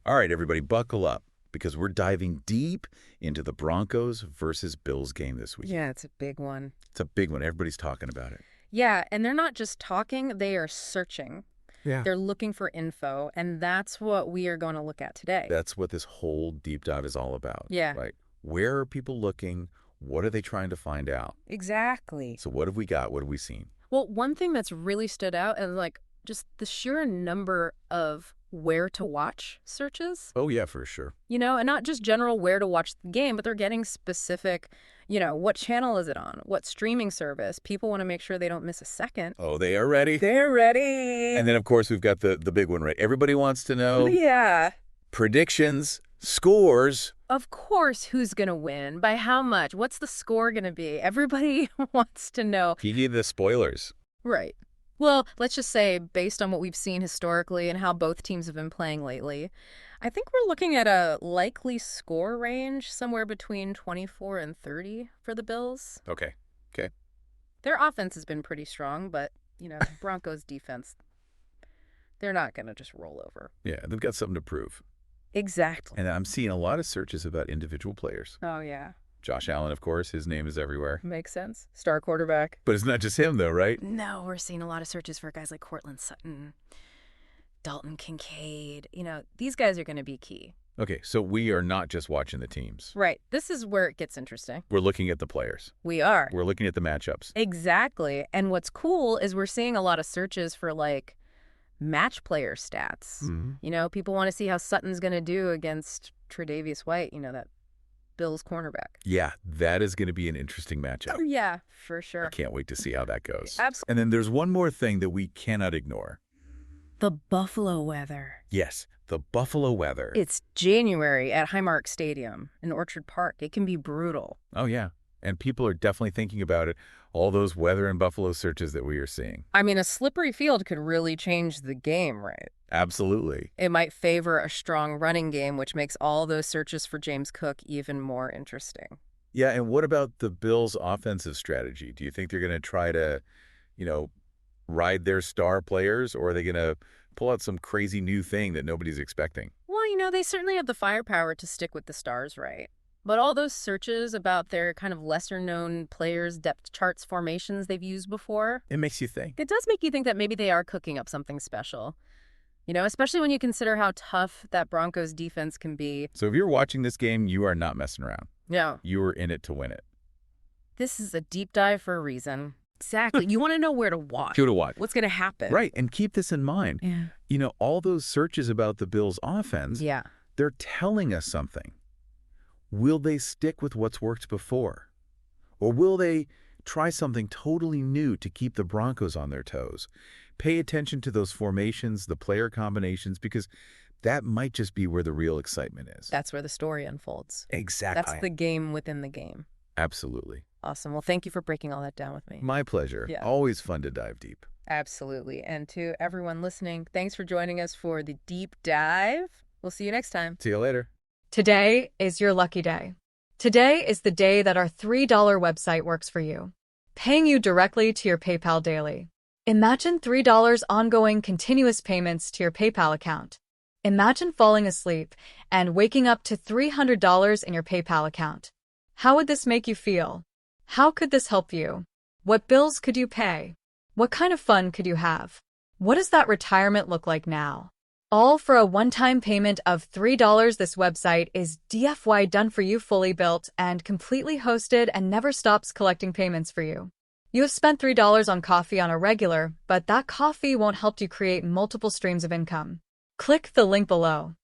All right, everybody, buckle up because we're diving deep into the Broncos versus Bills game this week. Yeah, it's a big one. It's a big one. Everybody's talking about it. Yeah, and they're not just talking, they are searching. Yeah. They're looking for info, and that's what we are going to look at today. That's what this whole deep dive is all about. Yeah. Right. Where are people looking? What are they trying to find out? Exactly. So what have we got? What have we seen? Well, one thing that's really stood out is just the sheer number of where to watch searches. Oh, yeah, for sure. And not just general where to watch the game, but they're getting specific, what channel is it on? What streaming service? People want to make sure they don't miss a second. Oh, they are ready? They're ready. And then, of course, we've got the big one, right? Everybody wants to know. Yeah. Predictions, scores. Of course, who's going to win? By how much? What's the score going to be? Everybody wants to know. You need the spoilers. Right. Well, let's just say, based on what we've seen historically and how both teams have been playing lately, I think we're looking at a likely score range somewhere between 24 and 30 for the Bills. Okay. Their offense has been pretty strong, but, Broncos defense, they're not going to just roll over. Yeah, they've got something to prove. Exactly. And I'm seeing a lot of searches about individual players. Oh, yeah. Josh Allen, of course, his name is everywhere. Makes sense. Star quarterback. But it's not just him, though, right? No, we're seeing a lot of searches for guys like Cortland Sutton, Dalton Kincaid. These guys are going to be key. Okay, so we are not just watching the teams. Right. This is where it gets interesting. We're looking at the players. We are. We're looking at the matchups. Exactly. And what's cool is we're seeing a lot of searches for, match player stats. Mm-hmm. People want to see how Sutton's going to do against Tre'Davious White, that Bills cornerback. Yeah, that is going to be an interesting matchup. Yeah, for sure. I can't wait to see how that goes. Absolutely. And then there's one more thing that we cannot ignore. The Buffalo weather. Yes, the Buffalo weather. It's January at Highmark Stadium in Orchard Park. It can be brutal. Oh, yeah. And people are definitely thinking about it. All those weather in Buffalo searches that we are seeing. I mean, a slippery field could really change the game, right? Absolutely. It might favor a strong running game, which makes all those searches for James Cook even more interesting. Yeah, and what about the Bills' offensive strategy? Do you think they're going to try to, ride their star players, or are they going to pull out some crazy new thing that nobody's expecting? Well, they certainly have the firepower to stick with the stars, right? But all those searches about their kind of lesser-known players, depth charts, formations they've used before. It makes you think. It does make you think that maybe they are cooking up something special. Especially when you consider how tough that Broncos defense can be. So if you're watching this game, you are not messing around. No. You are in it to win it. This is a deep dive for a reason. Exactly. You want to know where to watch. Who to watch. What's going to happen. Right, and keep this in mind. Yeah. All those searches about the Bills' offense, Yeah. they're telling us something. Will they stick with what's worked before? Or will they try something totally new to keep the Broncos on their toes? Pay attention to those formations, the player combinations, because that might just be where the real excitement is. That's where the story unfolds. Exactly. That's the game within the game. Absolutely. Awesome. Well, thank you for breaking all that down with me. My pleasure. Yeah. Always fun to dive deep. Absolutely. And to everyone listening, thanks for joining us for the deep dive. We'll see you next time. See you later. Today is your lucky day. Today is the day that our $3 website works for you, paying you directly to your PayPal daily. Imagine $3 ongoing continuous payments to your PayPal account. Imagine falling asleep and waking up to $300 in your PayPal account. How would this make you feel? How could this help you? What bills could you pay? What kind of fun could you have? What does that retirement look like now? All for a one-time payment of $3. This website is DFY done for you, fully built and completely hosted, and never stops collecting payments for you. You have spent $3 on coffee on a regular, but that coffee won't help you create multiple streams of income. Click the link below.